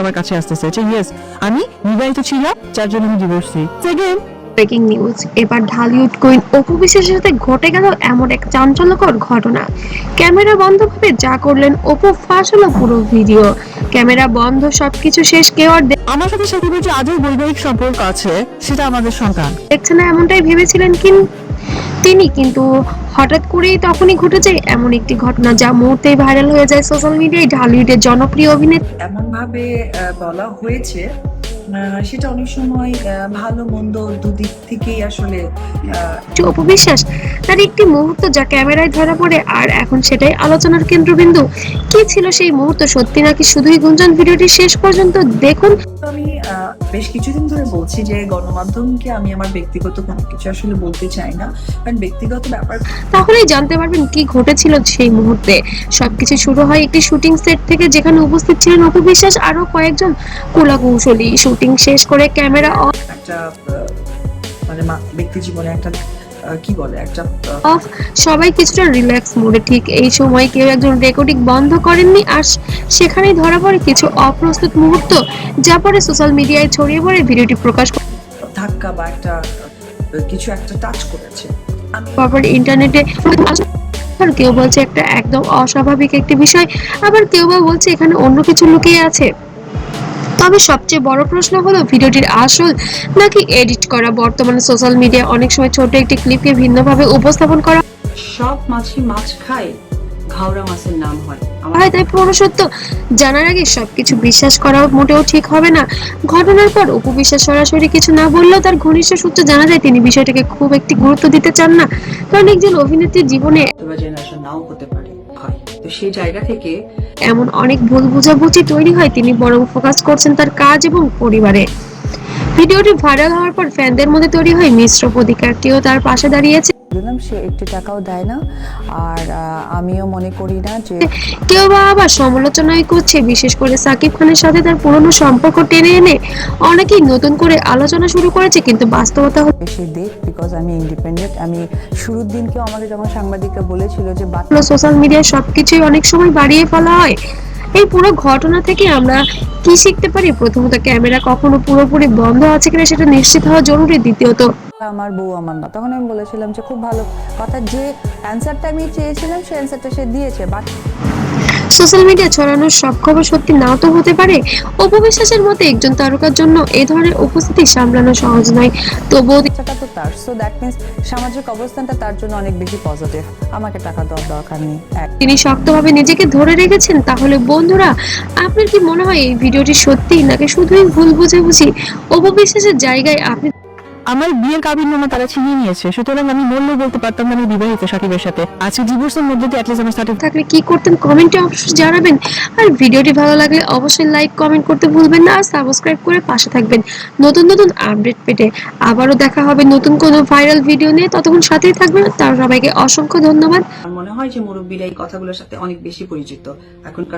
আমার কাছে আসতে চাইছে। ইয়েস, আমি বিবাহিত ছিলাম, যার জন্য আমি ডিভোর্সি। সেকেন্ড ব্রেকিং নিউজ, এবার ঢালিউড কুইন অপু বিশ্বাসের সাথে ঘটে গেল এমন এক চাঞ্চল্যকর ঘটনা। ক্যামেরা বন্ধ করে যা করলেন অপু, ফাঁস হলো পুরো ভিডিও। ক্যামেরা বন্ধ, সবকিছু শেষ, কেউ আর আমার সাথে সাকিবের যে আজও বৈবাহিক সম্পর্ক আছে, সেটা আমাদের সন্তান। দেখছে না এমনটাই ভেবেছিলেন তিনি, কিন্তু হঠাৎ করেই তখনই ঘটে যায় এমন একটি ঘটনা যা মুহূর্তেই ভাইরাল হয়ে যায় সোশ্যাল মিডিয়ায়। ঢালিউডের জনপ্রিয় অভিনেত্রী এমন ভাবে বলা হয়েছে, সেটা অনেক সময় ভালো মন্দ দুদিক থেকেই আসলে অপু বিশ্বাস, তার একটি মুহূর্ত যা ক্যামেরায় ধরা পড়ে, আর এখন সেটাই আলোচনার কেন্দ্রবিন্দু। কি ছিল সেই মুহূর্ত, সত্যি নাকি শুধুই গুঞ্জন? ভিডিওটি শেষ পর্যন্ত দেখুন। আমি বেশ কিছুদিন ধরে বলছি যে গণমাধ্যমকে আমি আমার ব্যক্তিগত কোনো কিছু আসলে বলতে চাই না, কারণ ব্যক্তিগত ব্যাপার। তাহলেই জানতে পারবেন কি ঘটেছিল সেই মুহূর্তে। সবকিছু শুরু হয় একটি শুটিং সেট থেকে, যেখানে উপস্থিত ছিলেন অপু বিশ্বাস আরো কয়েকজন কলাকৌশলী। শুটিং শেষ করে ক্যামেরা একটা মানে ব্যক্তি জীবনে একটা কি বলে একটা অফ, সবাই কিছুটা রিল্যাক্স মোডে। ঠিক এই সময় কেউ একজন রেকর্ডিং বন্ধ করেননি, আর সেখানেই ধরা পড়ে কিছু অপ্রস্তুত মুহূর্ত, যা পরে সোশ্যাল মিডিয়ায় ছড়িয়ে পড়ে। ভিডিওটি প্রকাশ ধাক্কা বা একটা কিছু একটা টাচ করেছে। পরপর ইন্টারনেটে কেউ বলছে একটা একদম অস্বাভাবিক একটি বিষয়, আবার কেউ বা বলছে এখানে অন্য কিছু লুকিয়ে আছে। তবে সবচেয়ে বড় প্রশ্ন হলো, ভিডিওটির আসল নাকি এডিট করা? বর্তমানে সোশ্যাল মিডিয়ায় অনেক সময় ছোট একটি ক্লিপকে ভিন্নভাবে উপস্থাপন করা সব মাছই মাছ খায়, ঘাওড়া মাছের নাম হয়। হয়, তাই পুরো সত্য জানার আগে সবকিছু বিশ্বাস করা মোটেও ঠিক হবে না। ঘটনার পর অপু বিশ্বাস সরাসরি কিছু না বললেও তার ঘনিষ্ঠ সূত্র জানা যায় তিনি বিষয়টাকে খুব একটি গুরুত্ব দিতে চান না, কারণ একজন অভিনেত্রীর জীবনে এবার জেনারেশন নাও হতে পারে, হয়। তো সেই জায়গা থেকে এমন অনেক ভুল বোঝাবুঝি তৈরি হয়, তিনি বরং ফোকাস করছেন তার কাজ এবং পরিবারে। ভিডিওটি ভাইরাল হওয়ার পর ফ্যানদের মধ্যে তৈরি হয় মিশ্র প্রতিক্রিয়া। কেউ তার পাশে দাঁড়িয়েছে, দিলাম সে একটি টাকাও দেয় না, আর আমিও মনে করি না যে কেউ বা আবার সমালোচনাই করছে। বিশেষ করে সাকিব খানের সাথে তার পুরনো সম্পর্ক টেনে এনে অনেকেই নতুন করে আলোচনা শুরু করেছে, কিন্তু বাস্তবতা বেশি দেখ, বিকজ আমি ইন্ডিপেন্ডেন্ট। আমি শুরুর দিনকেও আমাকে যখন সাংবাদিকরা বলেছিল যে হলো সোশ্যাল মিডিয়ায় সবকিছুই অনেক সময় বাড়িয়ে ফেলা হয়। এই পুরো ঘটনা থেকে আমরা কি শিখতে পারি? প্রথমত, ক্যামেরা কখনো পুরোপুরি বন্ধ আছে কিনা সেটা নিশ্চিত হওয়া জরুরি। দ্বিতীয়ত, আমার বউ আমার না, তখন আমি বলেছিলাম যে খুব ভালো কথা, যে অ্যান্সারটা আমি চেয়েছিলাম সেই অ্যান্সারটা সে দিয়েছে। বাট সোশ্যাল মিডিয়া ছড়ানোর সব খবর সত্যি নাও তো হতে পারে। অপু বিশ্বাসের মতে একজন তারকার জন্য এই ধরনের উপস্থিতি সামলানো সহজ নয়, তবুও টাকা তো তার, সো দ্যাট মিনস সামাজিক অবস্থানটা তার জন্য অনেক বেশি পজিটিভ। আমাকে টাকা দেওয়ার দরকার নেই। তিনি শক্তভাবে নিজেকে ধরে রেখেছেন। তাহলে বন্ধুরা, আপনার কি মনে হয় এই ভিডিওটি সত্যি নাকি শুধুই ভুল বুঝাবুঝি? অপু বিশ্বাসের জায়গায় আপনি আমার বিয়ের কাবিননামা তারা ছিনিয়ে নিয়েছে, সুতরাং আমি বললেও বলতে পারতাম না আমি বিবাহিত সাকিবের সাথে। আজকে ডিভোর্সের মধ্যে দিয়ে অ্যাটলিস্ট আমার সার্টিফিকেট থাকলে কি করতেন কমেন্টে অবশ্যই জানাবেন। আর ভিডিওটি ভালো লাগলে অবশ্যই লাইক কমেন্ট করতে ভুলবেন না, আর সাবস্ক্রাইব করে পাশে থাকবেন নতুন নতুন আপডেট পেতে। আবারও দেখা হবে নতুন কোনো ভাইরাল ভিডিও নিয়ে, ততক্ষণ সাথেই থাকবেন। তার সবাইকে অসংখ্য ধন্যবাদ। আমার মনে হয় যে মুরব্বীরা এই কথাগুলোর সাথে অনেক বেশি পরিচিত এখনকার